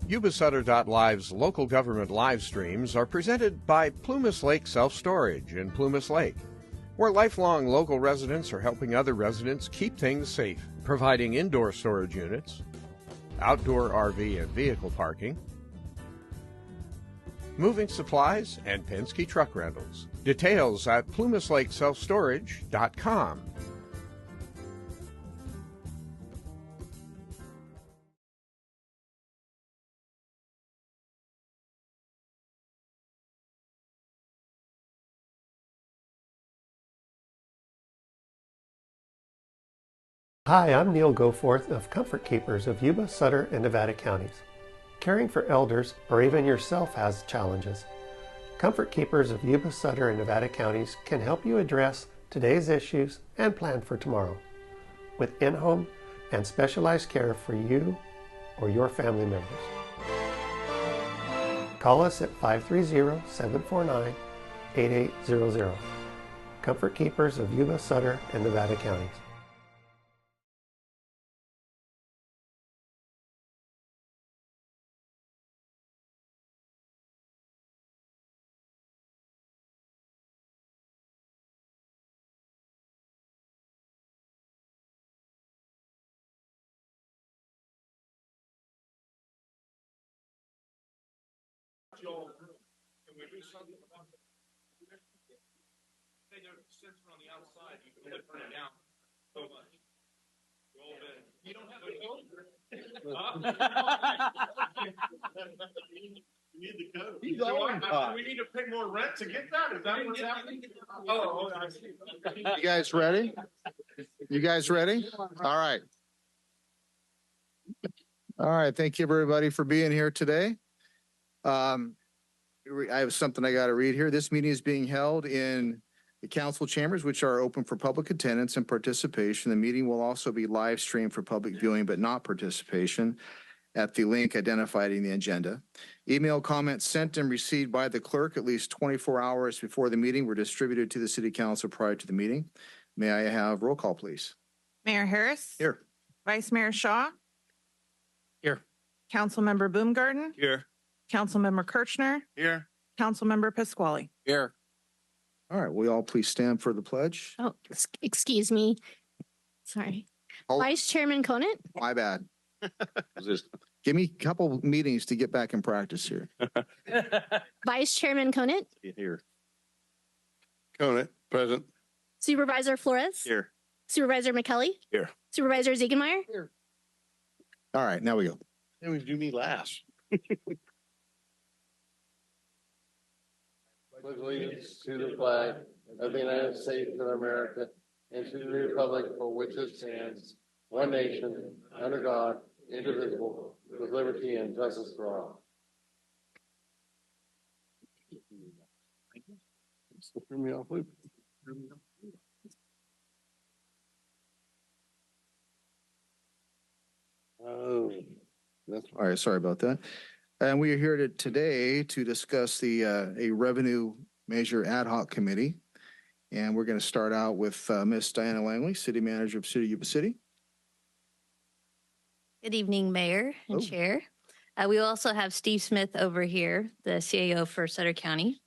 Yuba-Sutter.live's local government live streams are presented by Plumas Lake Self-Storage in Plumas Lake, where lifelong local residents are helping other residents keep things safe, providing indoor storage units, outdoor RV and vehicle parking, moving supplies, and Penske truck rentals. Details at plumaslakeselfstorage.com. Hi, I'm Neil Goforth of Comfort Keepers of Yuba, Sutter, and Nevada counties. Caring for elders or even yourself has challenges. Comfort Keepers of Yuba, Sutter, and Nevada counties can help you address today's issues and plan for tomorrow with in-home and specialized care for you or your family members. Call us at 530-749-8800. Comfort Keepers of Yuba, Sutter, and Nevada counties. Can we do something about the sensor on the outside? You can turn it down so much. You don't have to go. You need the code. Do we need to pay more rent to get that? Is that what's happening? Oh, I see. You guys ready? You guys ready? All right. All right. Thank you, everybody, for being here today. I have something I got to read here. This meeting is being held in the council chambers, which are open for public attendance and participation. The meeting will also be live streamed for public viewing, but not participation, at the link identified in the agenda. Email comments sent and received by the clerk at least 24 hours before the meeting were distributed to the city council prior to the meeting. May I have roll call, please? Mayor Harris? Here. Vice Mayor Shaw? Here. Councilmember Boomgarden, Here. Councilmember Kirchner, Here. Councilmember Pasquale. Here. All right, will you all please stand for the pledge? Oh, excuse me. Sorry. Oh. Vice Chairman Conant, My bad. Give me a couple meetings to get back in practice here. Vice Chairman Conant, Here. Conant, present. Supervisor Flores, Here. Supervisor McKelly. Here. Supervisor Ziegenmeyer. All right, now we go. They would do me last. Pledge allegiance to the flag of the United States of America and to the republic for which it stands, one nation, under God, indivisible, with liberty and justice for all. Threw me off loop. Oh, that's All right, sorry about that. And we are here today to discuss the a revenue measure ad hoc committee. And we're going to start out with Miss Diana Langley, City Manager of City of Yuba City. Good evening, Mayor and Oh. Chair. We also have Steve Smith over here, the CAO for Sutter County.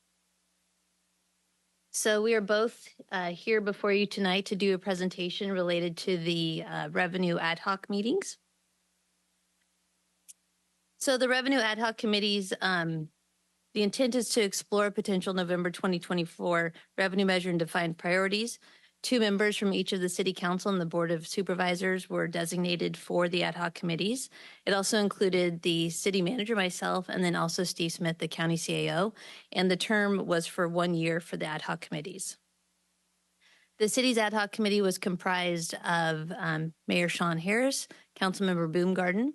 So we are both here before you tonight to do a presentation related to the revenue ad hoc meetings. So the revenue ad hoc committees, the intent is to explore potential November 2024 revenue measure and define priorities. 2 members from each of the City Council and the Board of Supervisors were designated for the ad hoc committees. It also included the City Manager, myself, and then also Steve Smith, the County CAO. And the term was for 1 year for the ad hoc committees. The city's ad hoc committee was comprised of Mayor Sean Harris, Councilmember Boomgarden,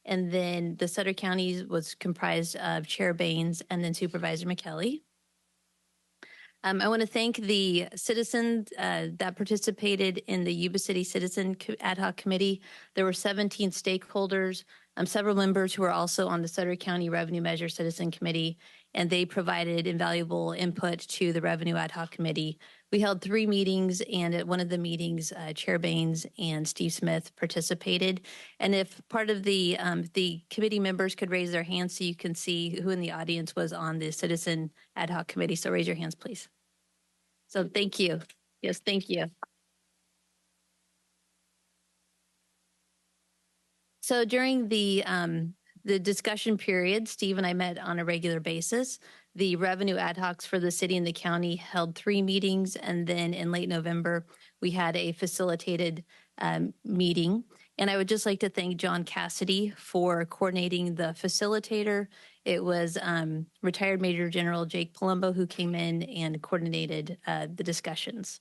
and then the Sutter County was comprised of Chair Baines and then Supervisor McKelly. I want to thank the citizens that participated in the Yuba City Citizen Ad Hoc Committee. There were 17 stakeholders, several members who are also on the Sutter County Revenue Measure Citizen Committee, and they provided invaluable input to the Revenue Ad Hoc Committee. We held 3 meetings, and at one of the meetings, Chair Baines and Steve Smith participated. And if part of the committee members could raise their hands so you can see who in the audience was on the Citizen Ad Hoc Committee. So raise your hands, please. So thank you. Yes, thank you. So during the discussion period, Steve and I met on a regular basis. The revenue ad hocs for the city and the county held 3 meetings, and then in late November, we had a facilitated meeting. And I would just like to thank John Cassidy for coordinating the facilitator. It was retired Major General Jake Palumbo who came in and coordinated the discussions.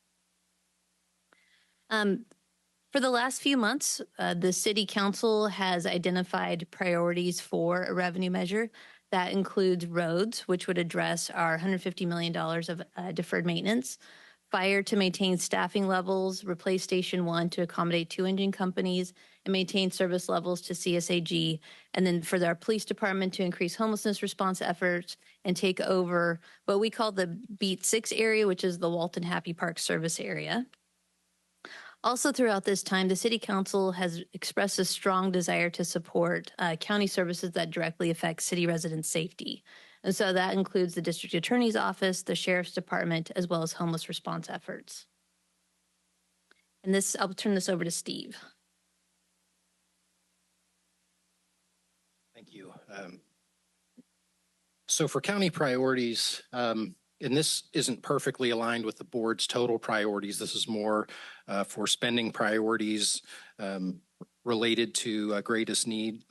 For the last few months, the City Council has identified priorities for a revenue measure. That includes roads, which would address our $150 million of deferred maintenance, fire to maintain staffing levels, replace Station 1 to accommodate 2 engine companies, and maintain service levels to CSAG, and then for our police department to increase homelessness response efforts and take over what we call the Beat 6 area, which is the Walton Happy Park service area. Also throughout this time, the City Council has expressed a strong desire to support county services that directly affect city residents' safety. And so that includes the District Attorney's Office, the Sheriff's Department, as well as homeless response efforts. And I'll turn this over to Steve. Thank you. So for county priorities, and this isn't perfectly aligned with the board's total priorities. This is more for spending priorities related to greatest need.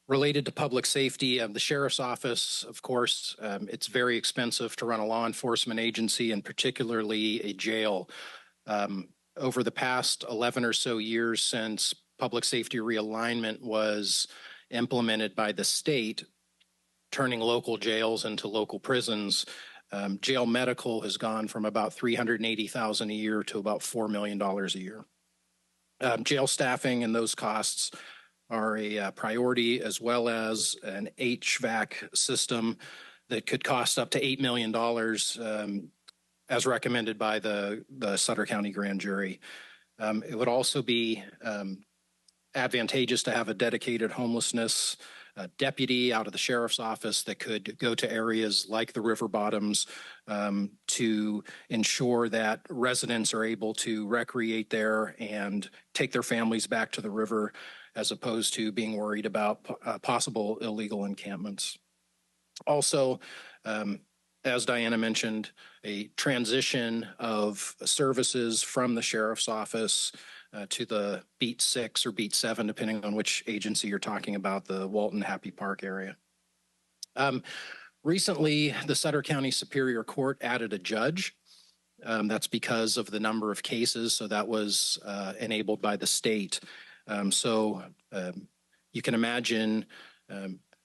Related to public safety, the Sheriff's Office, of course, it's very expensive to run a law enforcement agency and particularly a jail. Over the past 11 or so years since public safety realignment was implemented by the state, turning local jails into local prisons, jail medical has gone from about $380,000 a year to about $4 million a year. Jail staffing and those costs are a priority, as well as an HVAC system that could cost up to $8 million, as recommended by the Sutter County Grand Jury. It would also be advantageous to have a dedicated homelessness deputy out of the sheriff's office that could go to areas like the river bottoms to ensure that residents are able to recreate there and take their families back to the river, as opposed to being worried about possible illegal encampments. Also, as Diana mentioned, a transition of services from the sheriff's office to the Beat 6 or Beat 7, depending on which agency you're talking about, the Walton Happy Park area. Recently, the Sutter County Superior Court added a judge. That's because of the number of cases, so that was enabled by the state. You can imagine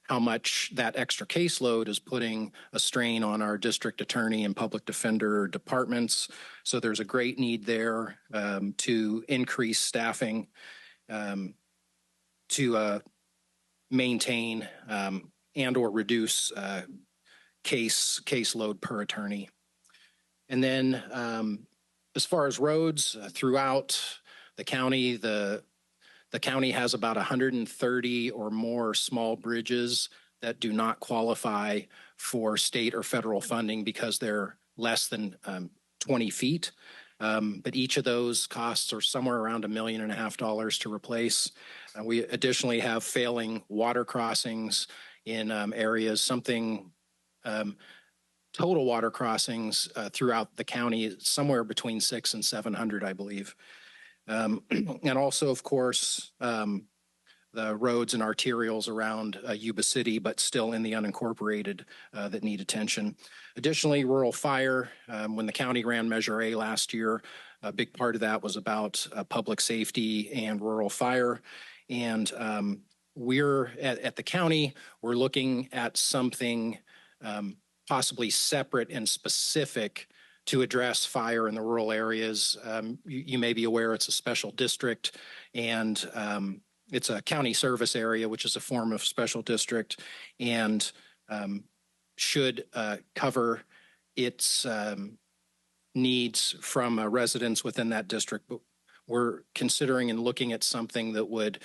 how much that extra caseload is putting a strain on our district attorney and public defender departments. So there's a great need there to increase staffing to maintain and or reduce caseload per attorney. And then as far as roads throughout the county, the county has about 130 or more small bridges that do not qualify for state or federal funding because they're less than 20 feet. But each of those costs are somewhere around $1.5 million to replace. We additionally have failing water crossings in areas, total water crossings throughout the county, somewhere between 600 and 700, I believe. And also, of course, the roads and arterials around Yuba City, but still in the unincorporated that need attention. Additionally, rural fire. When the county ran Measure A last year, a big part of that was about public safety and rural fire. And we're at the county, we're looking at something possibly separate and specific to address fire in the rural areas. You may be aware it's a special district, and it's a county service area, which is a form of special district, and should cover its needs from residents within that district. But we're considering and looking at something that would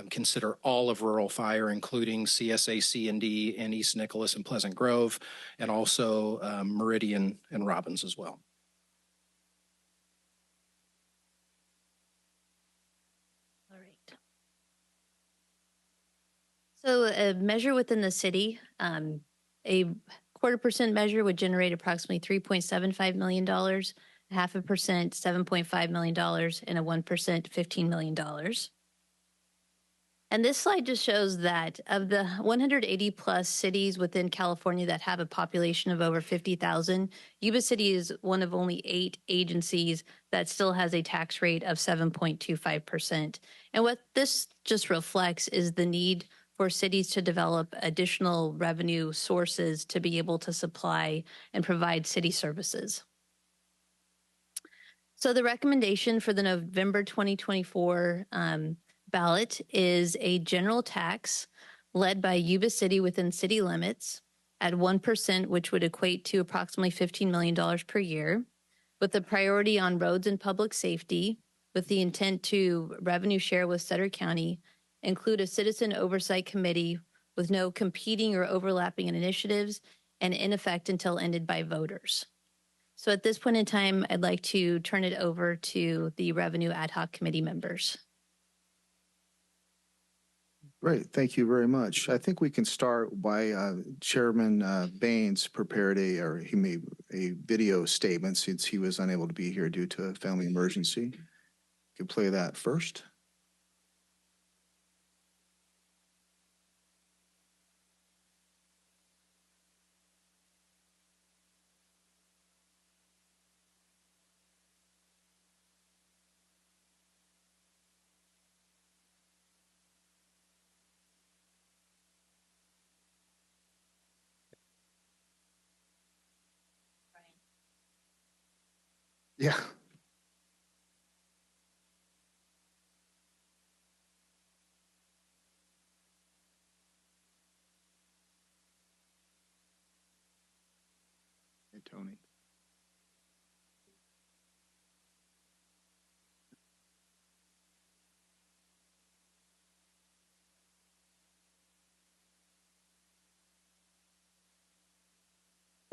consider all of rural fire, including CSA C&D in East Nicholas and Pleasant Grove, and also Meridian and Robbins as well. All right. So a measure within the city, a 0.25% measure would generate approximately $3.75 million, 0.5%, $7.5 million, and a 1%, $15 million. And this slide just shows that of the 180 plus cities within California that have a population of over 50,000, Yuba City is one of only 8 agencies that still has a tax rate of 7.25%. And what this just reflects is the need for cities to develop additional revenue sources to be able to supply and provide city services. So the recommendation for the November 2024 ballot is a general tax led by Yuba City within city limits at 1%, which would equate to approximately $15 million per year, with a priority on roads and public safety, with the intent to revenue share with Sutter County, include a citizen oversight committee with no competing or overlapping initiatives, and in effect until ended by voters. So at this point in time, I'd like to turn it over to the Revenue Ad Hoc Committee members. Great, thank you very much. I think we can start by Chairman Baines prepared a video statement since he was unable to be here due to a family emergency. You can play that first. Yeah. Hey, Tony.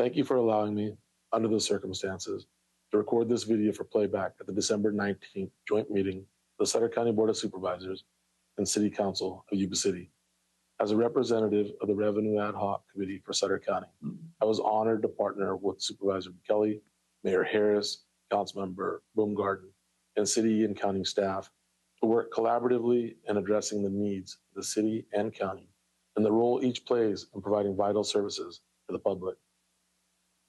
Thank you for allowing me, under the circumstances, to record this video for playback at the December 19th joint meeting of the Sutter County Board of Supervisors and City Council of Yuba City. As a representative of the Revenue Ad Hoc Committee for Sutter County, I was honored to partner with Supervisor McKelly, Mayor Harris, Councilmember Baumgarten, and city and county staff to work collaboratively in addressing the needs of the city and county and the role each plays in providing vital services to the public.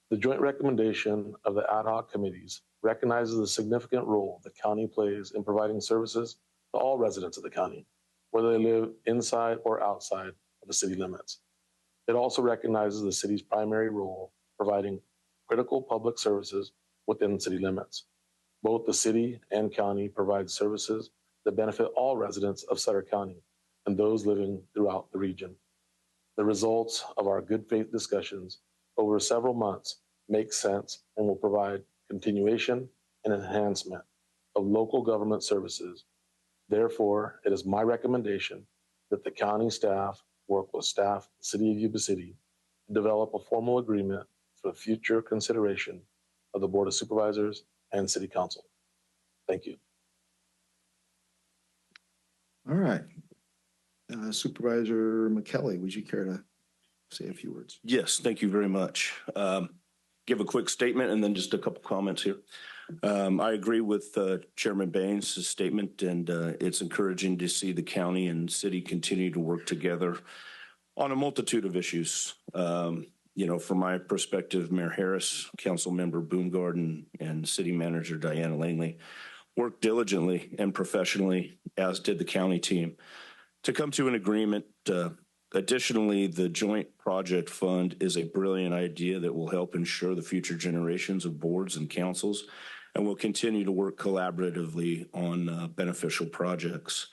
The joint recommendation of the ad hoc committees recognizes the significant role the county plays in providing services to all residents of the county, whether they live inside or outside of the city limits. It also recognizes the city's primary role providing critical public services within city limits. Both the city and county provide services that benefit all residents of Sutter County and those living throughout the region. The results of our good faith discussions over several months make sense and will provide continuation and enhancement of local government services. Therefore, it is my recommendation that the county staff work with staff of the City of Yuba City to develop a formal agreement for future consideration of the Board of Supervisors and City Council. Thank you. All right. Supervisor McKelly, would you care to say a few words? Yes, thank you very much. Give a quick statement and then just a couple comments here. I agree with Chairman Baines' statement, and it's encouraging to see the county and city continue to work together on a multitude of issues. From my perspective, Mayor Harris, Council Member Baumgarten, and City Manager Diana Langley worked diligently and professionally, as did the county team, to come to an agreement. Additionally, the Joint Project Fund is a brilliant idea that will help ensure the future generations of boards and councils, and will continue to work collaboratively on beneficial projects.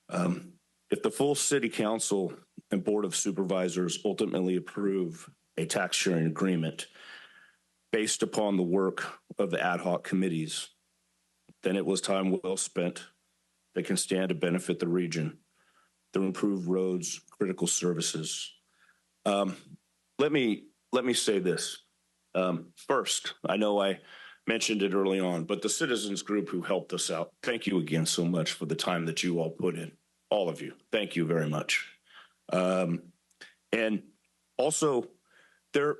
If the full City Council and Board of Supervisors ultimately approve a tax sharing agreement based upon the work of the ad hoc committees, then it was time well spent that can stand to benefit the region through improved roads, critical services. Let me say this. First, I know I mentioned it early on, but the citizens group who helped us out, thank you again so much for the time that you all put in. All of you, thank you very much. And also, there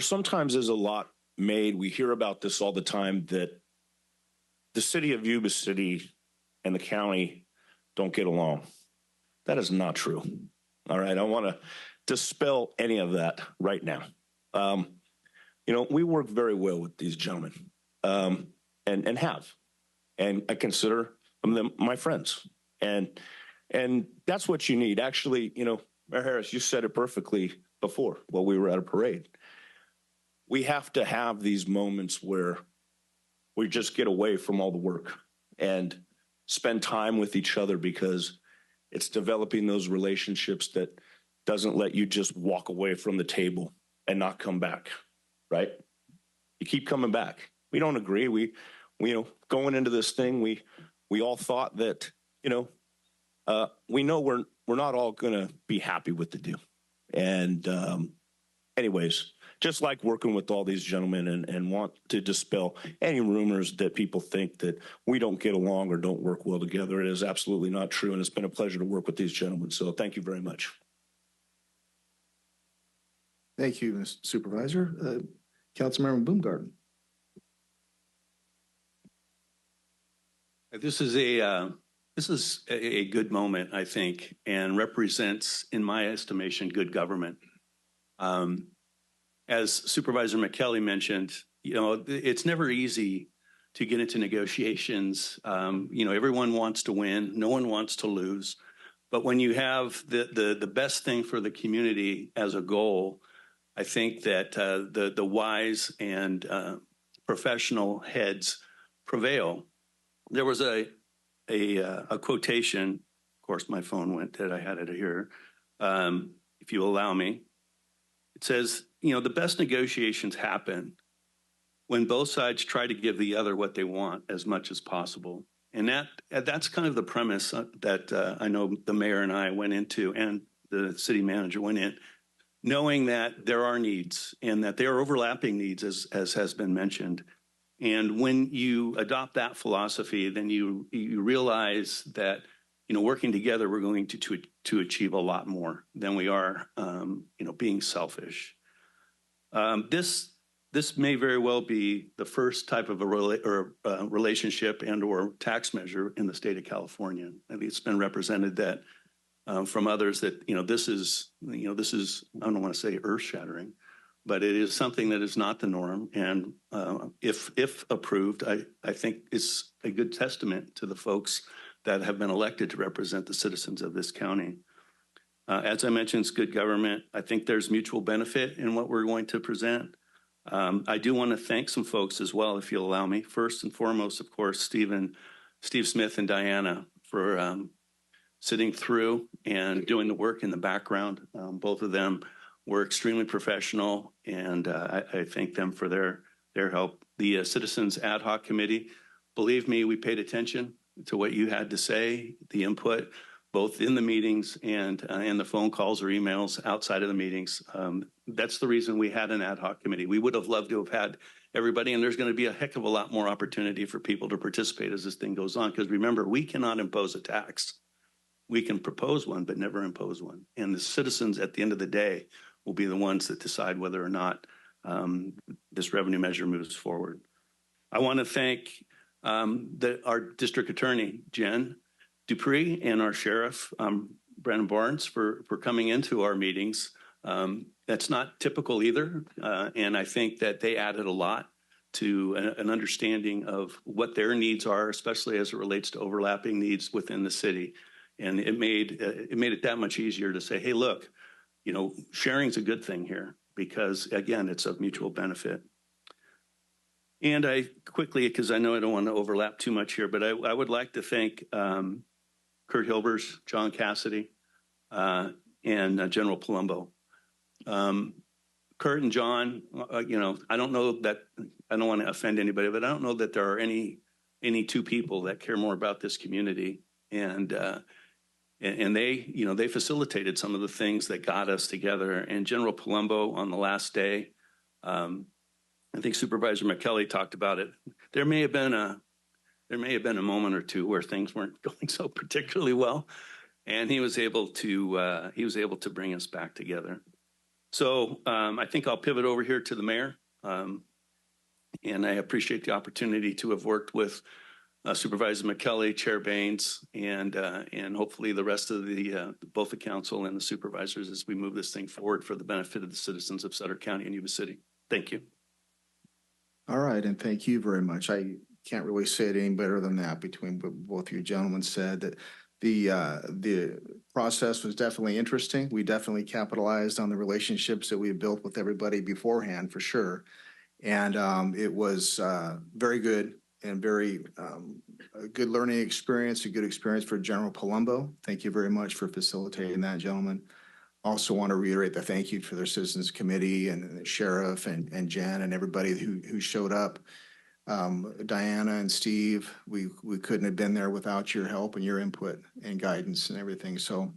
sometimes is a lot made. We hear about this all the time, that the city of Yuba City and the county don't get along. That is not true. All right, I want to dispel any of that right now. We work very well with these gentlemen, and have, and I consider them my friends, and that's what you need. Actually, Mayor Harris, you said it perfectly before while we were at a parade. We have to have these moments where we just get away from all the work and spend time with each other, because it's developing those relationships that doesn't let you just walk away from the table and not come back, right? You keep coming back. We don't agree. We going into this thing, we all thought that, we know we're not all going to be happy with the deal. And anyways, just like working with all these gentlemen, and want to dispel any rumors that people think that we don't get along or don't work well together. It is absolutely not true, and it's been a pleasure to work with these gentlemen. So thank you very much. Thank you, Mr. Supervisor. Councilmember Baumgarten. This is a good moment, I think, and represents, in my estimation, good government. As Supervisor McKelly mentioned, it's never easy to get into negotiations. Everyone wants to win. No one wants to lose. But when you have the best thing for the community as a goal, I think that the wise and professional heads prevail. There was a quotation. Of course, my phone went dead. I had it here. If you allow me, it says, the best negotiations happen when both sides try to give the other what they want as much as possible. And that's kind of the premise that I know the mayor and I went into, and the city manager went in knowing that there are needs and that there are overlapping needs, as has been mentioned. And when you adopt that philosophy, then you realize that, working together, we're going to achieve a lot more than we are, being selfish. This may very well be the first type of a relationship and or tax measure in the state of California. I think it's been represented that from others that, this is, I don't want to say earth shattering, but it is something that is not the norm. And if approved, I think it's a good testament to the folks that have been elected to represent the citizens of this county. As I mentioned, it's good government. I think there's mutual benefit in what we're going to present. I do want to thank some folks as well, if you'll allow me. First and foremost, of course, Steve Smith and Diana for sitting through and doing the work in the background. Both of them were extremely professional, and I thank them for their help. The Citizens Ad Hoc Committee, believe me, we paid attention to what you had to say, the input, both in the meetings and the phone calls or emails outside of the meetings. That's the reason we had an ad hoc committee. We would have loved to have had everybody, and there's going to be a heck of a lot more opportunity for people to participate as this thing goes on. Because remember, we cannot impose a tax. We can propose one, but never impose one. And the citizens at the end of the day will be the ones that decide whether or not this revenue measure moves forward. I want to thank our district attorney, Jen Dupree, and our sheriff, Brandon Barnes, for coming into our meetings. That's not typical either. And I think that they added a lot to an understanding of what their needs are, especially as it relates to overlapping needs within the city. And it made it that much easier to say, hey, look, sharing's a good thing here because, again, it's of mutual benefit. And I quickly, because I know I don't want to overlap too much here, but I would like to thank Kurt Hilbers, John Cassidy, and General Palumbo. Kurt and John, I don't know that, I don't want to offend anybody, but I don't know that there are any two people that care more about this community. And they, they facilitated some of the things that got us together. And General Palumbo on the last day, I think Supervisor McKelly talked about it. There may have been a moment or two where things weren't going so particularly well, and he was able to bring us back together. So I think I'll pivot over here to the mayor, and I appreciate the opportunity to have worked with Supervisor McKelly, Chair Baines, and hopefully the rest of both the council and the supervisors as we move this thing forward for the benefit of the citizens of Sutter County and Yuba City. Thank you. All right, and thank you very much. I can't really say it any better than that between what both of you gentlemen said. That the process was definitely interesting. We definitely capitalized on the relationships that we had built with everybody beforehand, for sure. And it was very good and very a good learning experience, a good experience for General Palumbo. Thank you very much for facilitating that, gentlemen. Also want to reiterate the thank you for their Citizens Committee and the Sheriff and Jen and everybody who showed up. Diana and Steve, we couldn't have been there without your help and your input and guidance and everything. So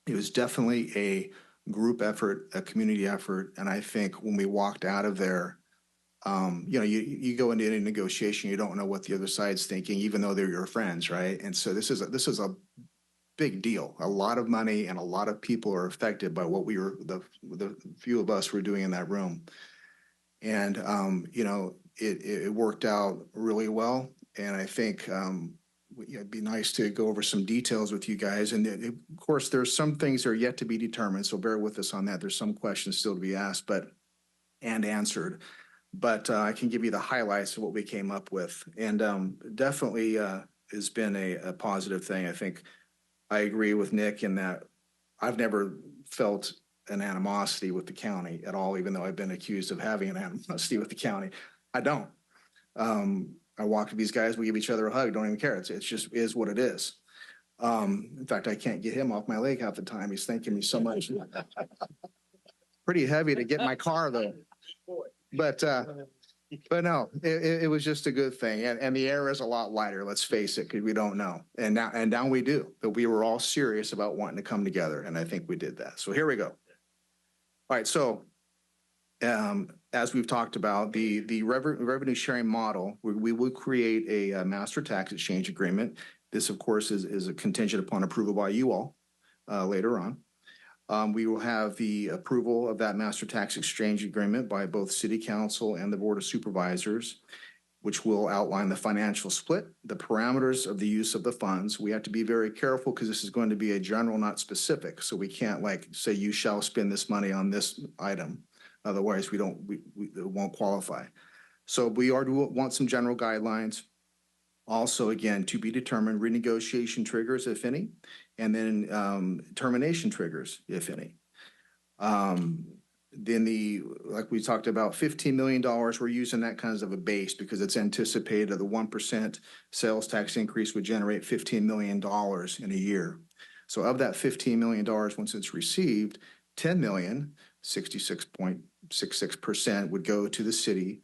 it was definitely a group effort, a community effort. And I think when we walked out of there, you go into any negotiation, you don't know what the other side's thinking, even though they're your friends, right? And so this is a big deal. A lot of money and a lot of people are affected by what the few of us were doing in that room. And, it worked out really well. And I think it'd be nice to go over some details with you guys. And of course, there's some things that are yet to be determined. So bear with us on that. There's some questions still to be asked and answered. But I can give you the highlights of what we came up with. And definitely has been a positive thing. I think I agree with Nick in that I've never felt an animosity with the county at all, even though I've been accused of having an animosity with the county. I don't. I walk with these guys, we give each other a hug, don't even care. It's just is what it is. In fact, I can't get him off my leg half the time. He's thanking me so much. Pretty heavy to get in my car though. But no, it was just a good thing. And the air is a lot lighter, let's face it, because we don't know. And now we do. But we were all serious about wanting to come together. And I think we did that. So here we go. All right, so as we've talked about, the revenue sharing model, we will create a master tax exchange agreement. This, of course, is a contingent upon approval by you all later on. We will have the approval of that master tax exchange agreement by both City Council and the Board of Supervisors, which will outline the financial split, the parameters of the use of the funds. We have to be very careful because this is going to be a general, not specific. So we can't like say you shall spend this money on this item. Otherwise, we won't qualify. So we want some general guidelines. Also, again, to be determined, renegotiation triggers, if any, and then termination triggers, if any. Then like we talked about, $15 million, we're using that kind of a base because it's anticipated the 1% sales tax increase would generate $15 million in a year. So of that $15 million, once it's received, $10 million, 66.66% would go to the city.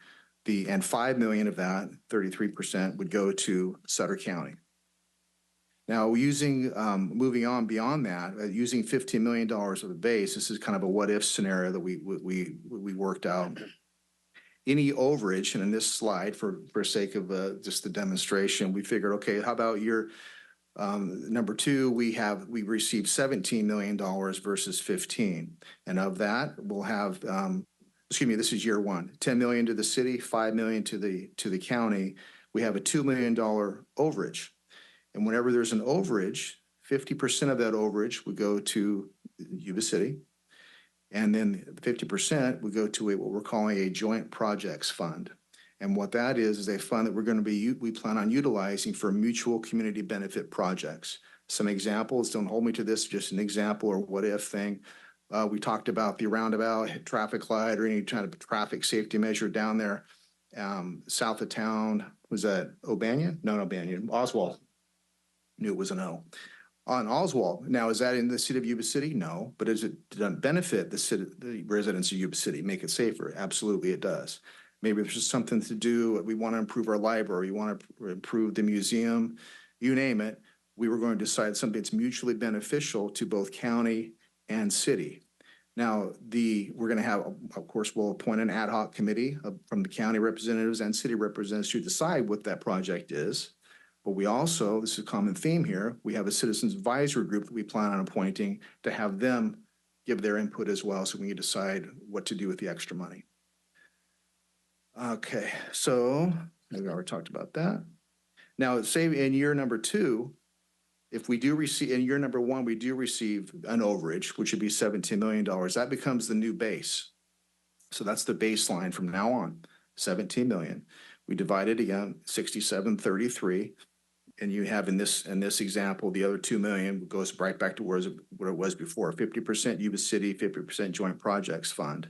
And $5 million of that, 33%, would go to Sutter County. Now, moving on beyond that, using $15 million of the base, this is kind of a what-if scenario that we worked out. Any overage, and in this slide, for sake of just the demonstration, we figured, okay, how about year number 2? We received $17 million versus 15, and of that, we'll have. Excuse me, this is year 1, $10 million to the city, $5 million to the county. We have a $2 million overage. And whenever there's an overage, 50% of that overage would go to Yuba City. And then 50% would go to what we're calling a joint projects fund. And what that is a fund that we plan on utilizing for mutual community benefit projects. Some examples, don't hold me to this, just an example or what if thing. We talked about the roundabout, traffic light, or any kind of traffic safety measure down there south of town. Was that O'Banion? No, O'Banion. Oswald. Knew it was an O. On Oswald. Now, is that in the city of Yuba City? No. But does it benefit the residents of Yuba City, make it safer? Absolutely, it does. Maybe there's just something to do. We want to improve our library. We want to improve the museum. You name it. We were going to decide something that's mutually beneficial to both county and city. Now, we're going to have, of course, we'll appoint an ad hoc committee from the county representatives and city representatives to decide what that project is. But we also, this is a common theme here, we have a citizens advisory group that we plan on appointing to have them give their input as well so we can decide what to do with the extra money. Okay, so we already talked about that. Now, say in year number 2, if we do receive, in year number 1, we do receive an overage, which would be $17 million. That becomes the new base. So that's the baseline from now on, $17 million. We divide it again, 67.33. And you have in this example, the other $2 million goes right back to where it was before, 50% Yuba City, 50% Joint Projects Fund.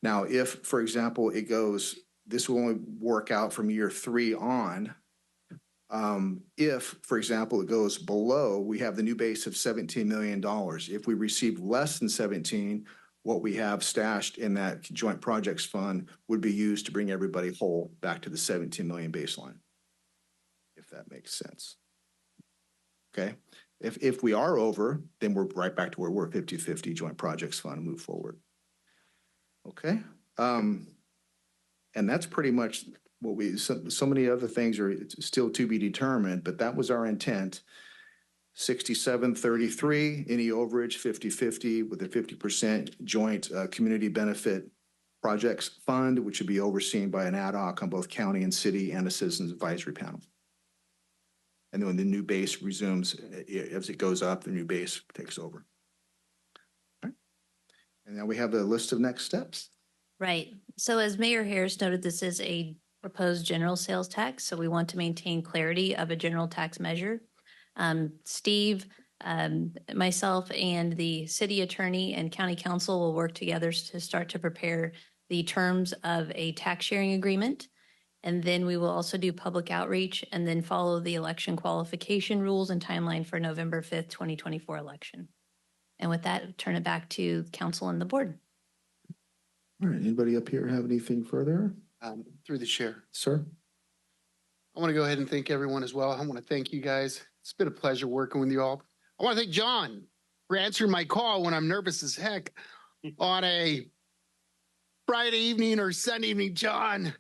Now, if, for example, this will only work out from year 3 on. If, for example, it goes below, we have the new base of $17 million. If we receive less than 17, what we have stashed in that joint projects fund would be used to bring everybody whole back to the 17 million baseline, if that makes sense. Okay. If we are over, then we're right back to where we're 50-50 joint projects fund and move forward. Okay. And that's pretty much what so many other things are still to be determined, but that was our intent. 67.33, any overage, 50-50 with a 50% joint community benefit projects fund, which would be overseen by an ad hoc on both county and city and a citizens advisory panel. And then when the new base resumes, as it goes up, the new base takes over. All right. And now we have a list of next steps. Right. So as Mayor Harris noted, this is a proposed general sales tax. So we want to maintain clarity of a general tax measure. Steve, myself, and the city attorney and county council will work together to start to prepare the terms of a tax sharing agreement. And then we will also do public outreach and then follow the election qualification rules and timeline for November 5th, 2024 election. And with that, I'll turn it back to council and the board. All right. Anybody up here have anything further? Through the chair. Sir? I want to go ahead and thank everyone as well. I want to thank you guys. It's been a pleasure working with you all. I want to thank John for answering my call when I'm nervous as heck on a Friday evening or Sunday evening, John,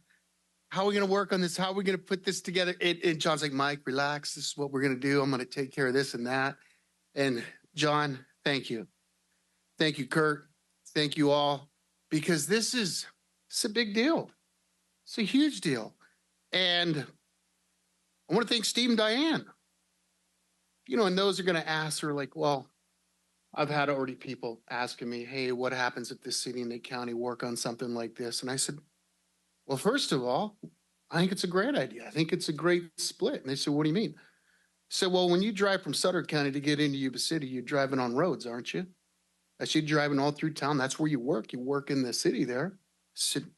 how are we going to work on this? How are we going to put this together? And John's like, Mike, relax. This is what we're going to do. I'm going to take care of this and that. And John, thank you. Thank you, Kurt. Thank you all, because it's a big deal. It's a huge deal. And I want to thank Steve and Diane. And those are going to ask her like, well, I've had already people asking me, hey, what happens if the city and the county work on something like this? And I said, well, first of all, I think it's a great idea. I think it's a great split. And they said, what do you mean? I said, well, when you drive from Sutter County to get into Yuba City, you're driving on roads, aren't you? That's you driving all through town. That's where you work. You work in the city there.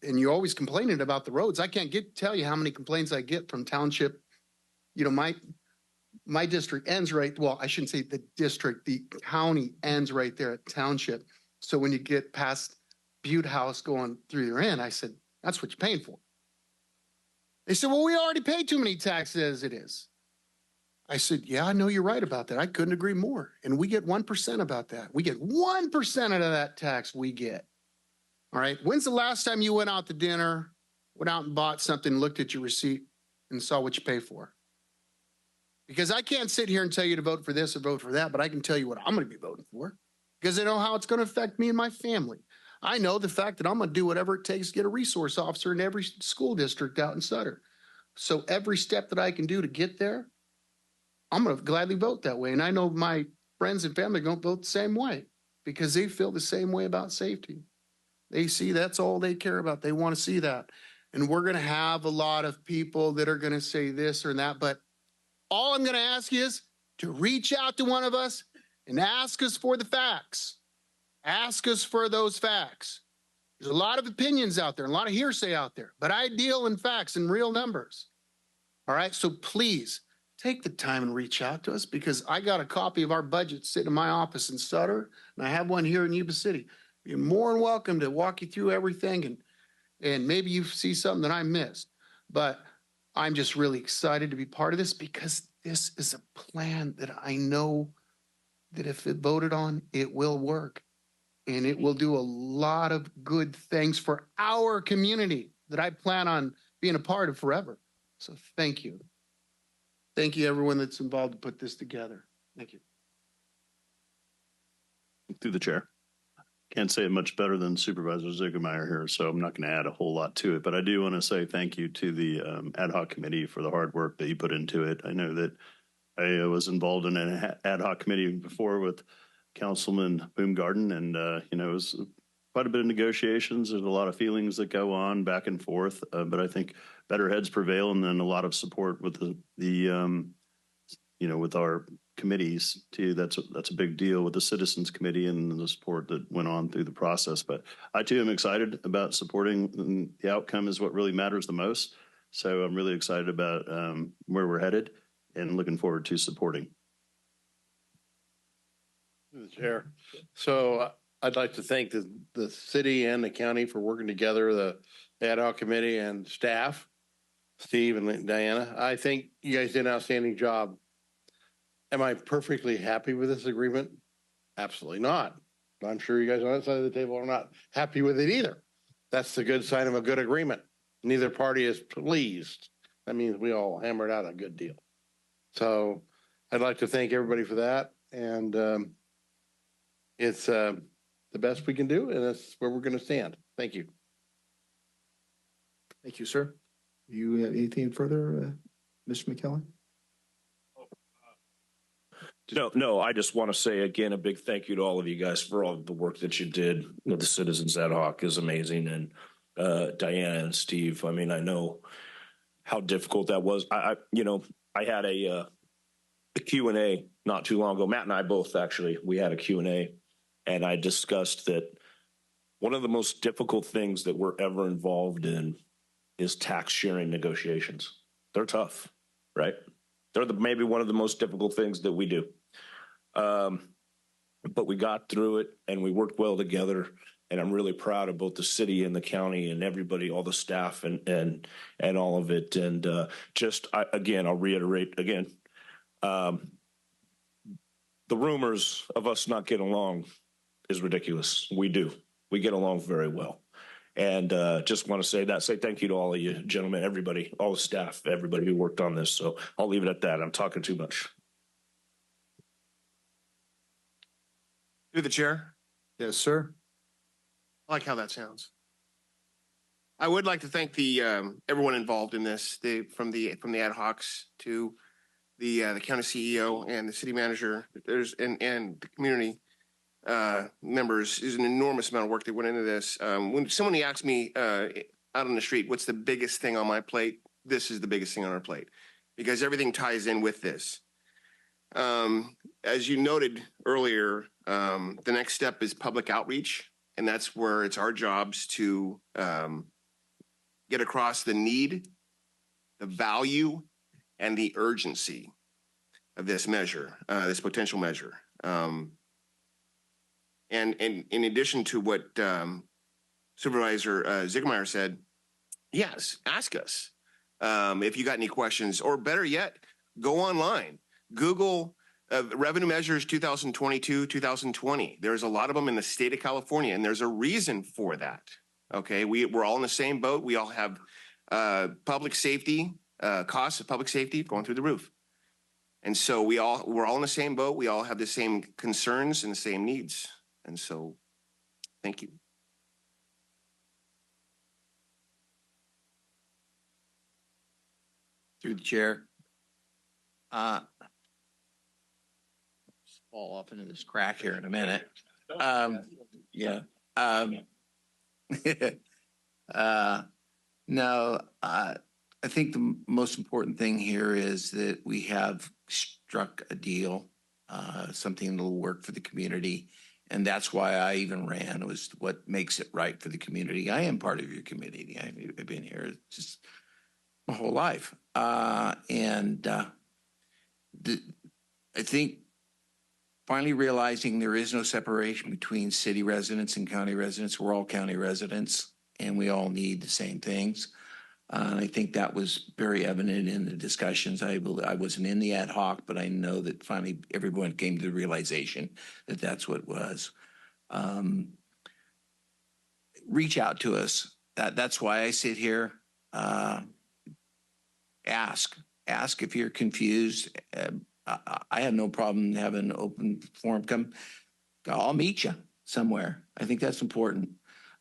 And you're always complaining about the roads. I can't tell you how many complaints I get from township. My district ends right. Well, I shouldn't say the district. The county ends right there at township. So when you get past Butte House going through your end, I said, that's what you're paying for. They said, well, we already pay too many taxes as it is. I said, yeah, I know you're right about that. I couldn't agree more. And we get 1% about that. We get 1% out of that tax we get. All right. When's the last time you went out to dinner, went out and bought something, looked at your receipt and saw what you pay for? Because I can't sit here and tell you to vote for this or vote for that, but I can tell you what I'm going to be voting for because I know how it's going to affect me and my family. I know the fact that I'm going to do whatever it takes to get a resource officer in every school district out in Sutter. So every step that I can do to get there, I'm going to gladly vote that way. And I know my friends and family don't vote the same way because they feel the same way about safety. They see that's all they care about. They want to see that. And we're going to have a lot of people that are going to say this or that. But all I'm going to ask you is to reach out to one of us and ask us for the facts. Ask us for those facts. There's a lot of opinions out there, a lot of hearsay out there, but I deal in facts and real numbers. All right. So please take the time and reach out to us because I got a copy of our budget sitting in my office in Sutter, and I have one here in Yuba City. You're more than welcome to walk you through everything, and maybe you see something that I missed. But I'm just really excited to be part of this because this is a plan that I know that if it voted on, it will work. And it will do a lot of good things for our community that I plan on being a part of forever. So thank you. Thank you, everyone that's involved to put this together. Thank you. Through the chair. Can't say it much better than Supervisor Zuckermeyer here, so I'm not going to add a whole lot to it. But I do want to say thank you to the ad hoc committee for the hard work that you put into it. I know that I was involved in an ad hoc committee before with Councilman Baumgarten, and it was quite a bit of negotiations. There's a lot of feelings that go on back and forth, but I think better heads prevail, and then a lot of support with with our committees too. That's a big deal with the Citizens Committee and the support that went on through the process. But I too am excited about supporting. The outcome is what really matters the most. So I'm really excited about where we're headed and looking forward to supporting. The chair. So I'd like to thank the city and the county for working together, the ad hoc committee and staff, Steve and Diana. I think you guys did an outstanding job. Am I perfectly happy with this agreement? Absolutely not. I'm sure you guys on that side of the table are not happy with it either. That's the good sign of a good agreement. Neither party is pleased. That means we all hammered out a good deal. So I'd like to thank everybody for that. And it's the best we can do, and that's where we're going to stand. Thank you. Thank you, sir. You have anything further, Mr. McKellen? No, I just want to say again, a big thank you to all of you guys for all of the work that you did with the Citizens Ad Hoc is amazing. And Diana and Steve, I mean, I know how difficult that was. I had a Q&A not too long ago. Matt and I both actually, we had a Q&A, and I discussed that one of the most difficult things that we're ever involved in is tax sharing negotiations. They're tough, right? They're maybe one of the most difficult things that we do. But we got through it and we worked well together. And I'm really proud of both the city and the county and everybody, all the staff and all of it. And again, I'll reiterate again, the rumors of us not getting along is ridiculous. We do. we get along very well. And just want to say thank you to all of you gentlemen, everybody, all the staff, everybody who worked on this. So I'll leave it at that. I'm talking too much. Through the chair. Yes, sir. I like how that sounds. I would like to thank the everyone involved in this, from the ad hocs to the county CEO and the city manager. And the community members. Is an enormous amount of work that went into this. When someone asked me out on the street, what's the biggest thing on my plate? This is the biggest thing on our plate, because everything ties in with this. As you noted earlier, the next step is public outreach, and that's where it's our jobs to get across the need, the value, and the urgency of this measure, this potential measure. And in addition to what Supervisor Zigmeyer said, yes, ask us if you got any questions, or better yet, go online, Google revenue measures 2022, 2020. There's a lot of them in the state of California, and there's a reason for that. Okay, we're all in the same boat. We all have public safety, costs of public safety going through the roof. And so we're all in the same boat. We all have the same concerns and the same needs. And so, thank you. Through the chair. Fall off into this crack here in a minute. Yeah. No, I think the most important thing here is that we have struck a deal, something that will work for the community. And that's why I even ran, was what makes it right for the community. I am part of your community. I've been here just my whole life. I think finally realizing there is no separation between city residents and county residents. We're all county residents, and we all need the same things. I think that was very evident in the discussions. I wasn't in the ad hoc, but I know that finally everyone came to the realization that that's what it was. Reach out to us. That's why I sit here. Ask if you're confused. I have no problem having an open forum. Come, I'll meet you somewhere. I think that's important.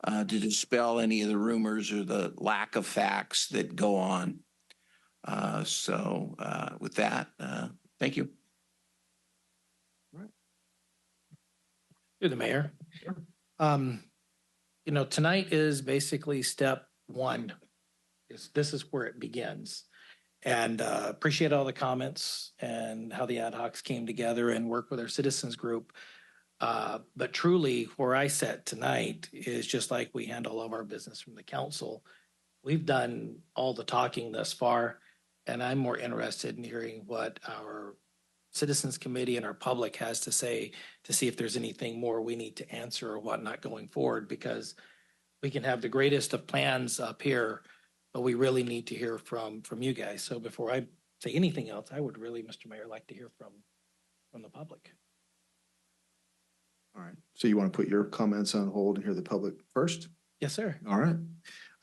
To dispel any of the rumors or the lack of facts that go on. With that, thank you. You're the mayor. Tonight is basically step one. This is where it begins. And appreciate all the comments and how the ad hocs came together and work with our citizens group. But truly, where I sat tonight is just like we handle all of our business from the council. We've done all the talking thus far, and I'm more interested in hearing what our citizens committee and our public has to say, to see if there's anything more we need to answer or whatnot going forward, because we can have the greatest of plans up here, but we really need to hear from you guys. So before I say anything else, I would really, Mr. Mayor, like to hear from the public. All right. So you want to put your comments on hold and hear the public first? Yes, sir. All right.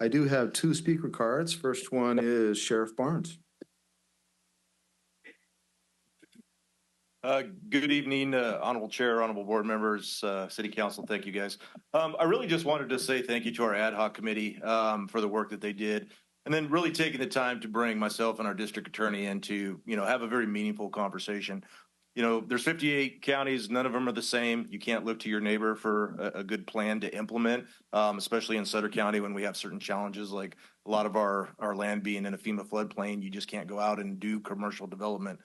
I do have two speaker cards. First one is Sheriff Barnes. Good evening, Honorable Chair, Honorable Board members, City Council. Thank you, guys. I really just wanted to say thank you to our ad hoc committee for the work that they did, and then really taking the time to bring myself and our district attorney in to, have a very meaningful conversation. There's 58 counties, none of them are the same. You can't look to your neighbor for a good plan to implement, especially in Sutter County when we have certain challenges, like a lot of our land being in a FEMA floodplain. You just can't go out and do commercial development.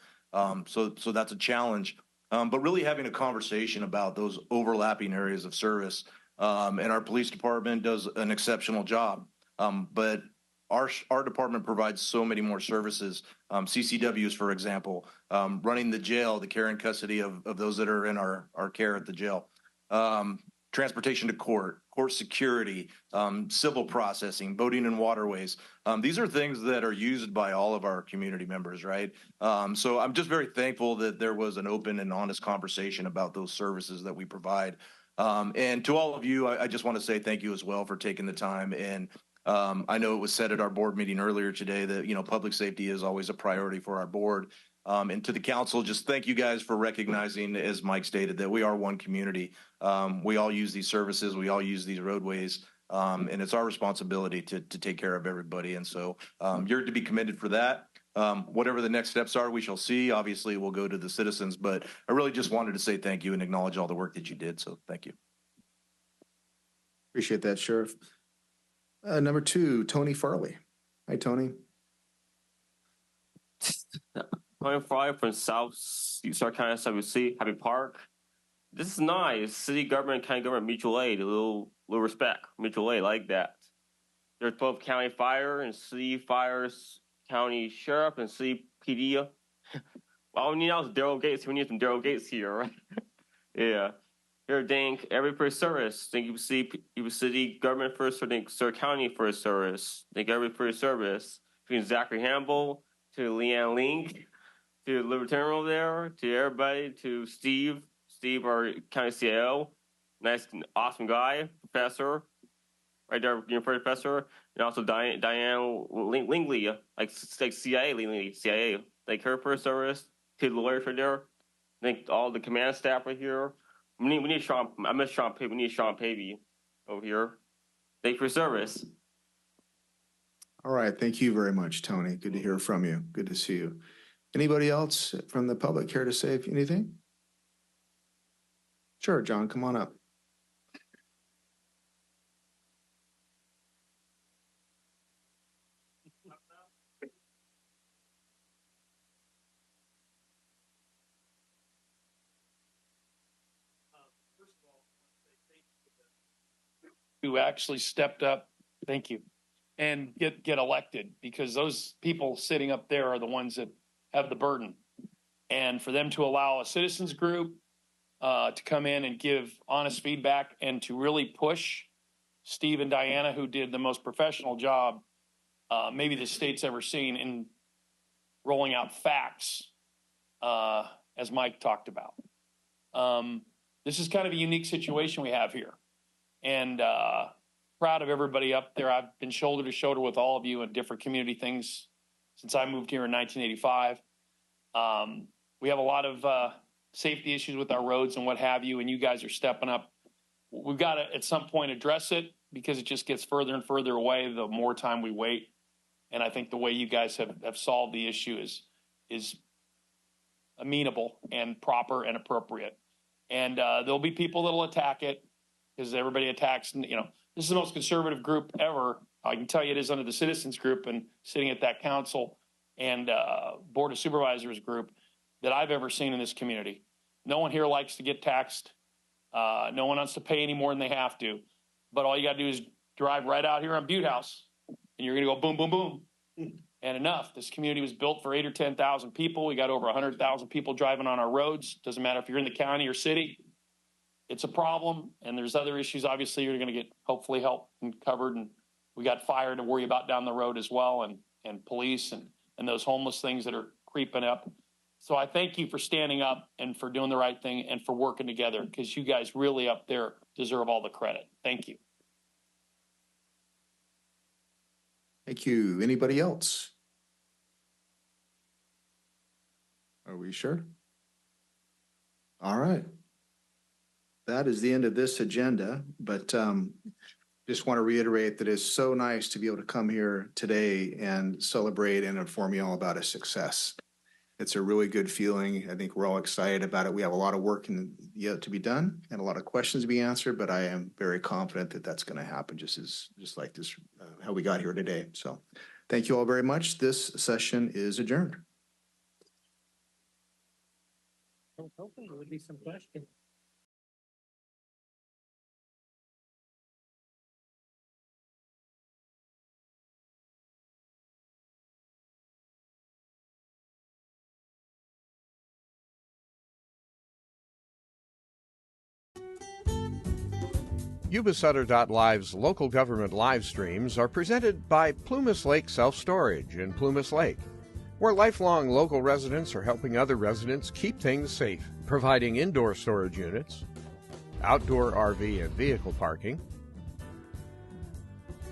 So that's a challenge. But really having a conversation about those overlapping areas of service. And our police department does an exceptional job. But our department provides so many more services. CCWs, for example, running the jail, the care and custody of those that are in our care at the jail. Transportation to court security, civil processing, boating and waterways. These are things that are used by all of our community members, right? So I'm just very thankful that there was an open and honest conversation about those services that we provide. And to all of you, I just want to say thank you as well for taking the time. And I know it was said at our board meeting earlier today that, you know, public safety is always a priority for our board. And to the council, just thank you guys for recognizing, as Mike stated, that we are one community. We all use these services. We all use these roadways. And it's our responsibility to take care of everybody. And so you're to be commended for that. Whatever the next steps are, we shall see. Obviously, we'll go to the citizens, but I really just wanted to say thank you and acknowledge all the work that you did. So thank you. Appreciate that, Sheriff. Number 2, Tony Farley. Hi, Tony. Tony Farley from South Yuba-Sutter County, SWC, Happy Park. This is nice. City government, county government, mutual aid, a little respect, mutual aid, like that. There's both county fire and city fires, county sheriff and city PD. All we need now is Daryl Gates. We need some Daryl Gates here, right? Yeah. Here, thank every for service. Thank you, city government for thank Sir County for service. Thank every for service. Between Zachary Hamble to Leanne Link to the Libertarian over there, to everybody, to Steve, our county CIO, nice, awesome guy, professor, right there, professor, and also Diane Lingley, like CIA Lingley, CIA. Thank her for service. To the lawyers right there. Thank all the command staff right here. We need Sean. I miss Sean Pavey. We need Sean Pavey over here. Thank you for service. All right. Thank you very much, Tony. Good to hear from you. Good to see you. Anybody else from the public care to say anything? Sure, John, come on up. Who actually stepped up, thank you, and get elected, because those people sitting up there are the ones that have the burden. And for them to allow a citizens group to come in and give honest feedback and to really push Steve and Diana, who did the most professional job maybe the state's ever seen in rolling out facts, as Mike talked about. This is kind of a unique situation we have here. And proud of everybody up there. I've been shoulder to shoulder with all of you in different community things since I moved here in 1985. We have a lot of safety issues with our roads and what have you, and you guys are stepping up. We've got to, at some point, address it, because it just gets further and further away the more time we wait. And I think the way you guys have solved the issue is amenable and proper and appropriate. And there'll be people that'll attack it, because everybody attacks. You know, this is the most conservative group ever. I can tell you it is under the citizens group and sitting at that council and board of supervisors group that I've ever seen in this community. No one here likes to get taxed. No one wants to pay any more than they have to. But all you got to do is drive right out here on Butte House, and you're going to go boom, boom, boom. And enough. This community was built for 8,000 or 10,000 people. We got over 100,000 people driving on our roads. Doesn't matter if you're in the county or city. It's a problem, and there's other issues. Obviously, you're going to get hopefully help and covered, and we got fire to worry about down the road as well, and police and those homeless things that are creeping up. So I thank you for standing up and for doing the right thing and for working together, because you guys really up there deserve all the credit. Thank you. Thank you. Anybody else? Are we sure? All right. That is the end of this agenda, but just want to reiterate that it's so nice to be able to come here today and celebrate and inform you all about a success. It's a really good feeling. I think we're all excited about it. We have a lot of work yet to be done and a lot of questions to be answered, but I am very confident that that's going to happen just like this, how we got here today. So thank you all very much. This session is adjourned. I was hoping there would be some questions. Yuba-Sutter.live's local government live streams are presented by Plumas Lake Self-Storage in Plumas Lake, where lifelong local residents are helping other residents keep things safe, providing indoor storage units, outdoor RV and vehicle parking,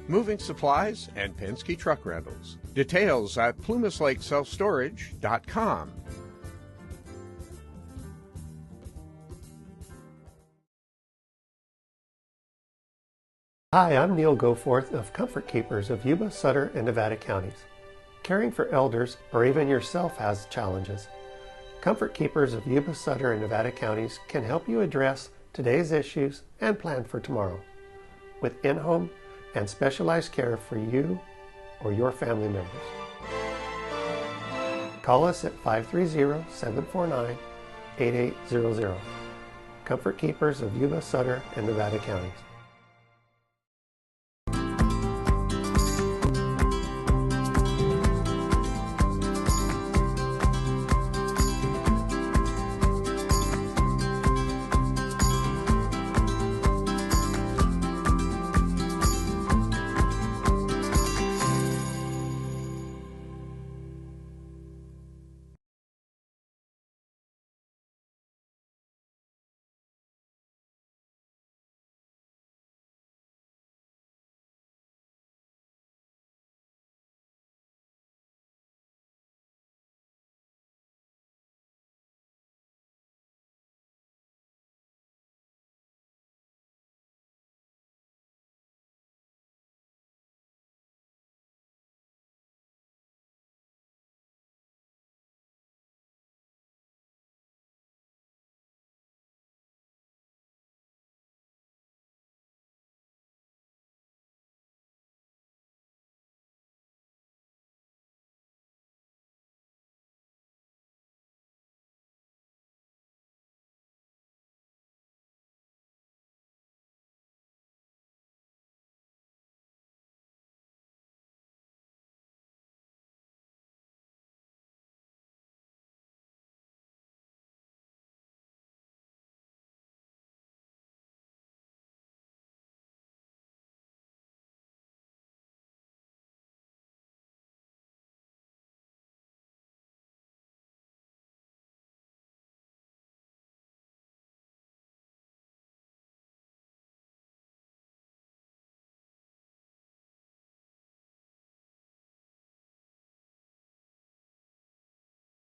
moving supplies, and Penske truck rentals. Details at plumaslakeselfstorage.com. Hi, I'm Neil Goforth of Comfort Keepers of Yuba, Sutter, and Nevada counties. Caring for elders or even yourself has challenges. Comfort Keepers of Yuba, Sutter, and Nevada counties can help you address today's issues and plan for tomorrow with in-home and specialized care for you or your family members. Call us at 530-749-8800. Comfort Keepers of Yuba, Sutter, and Nevada counties.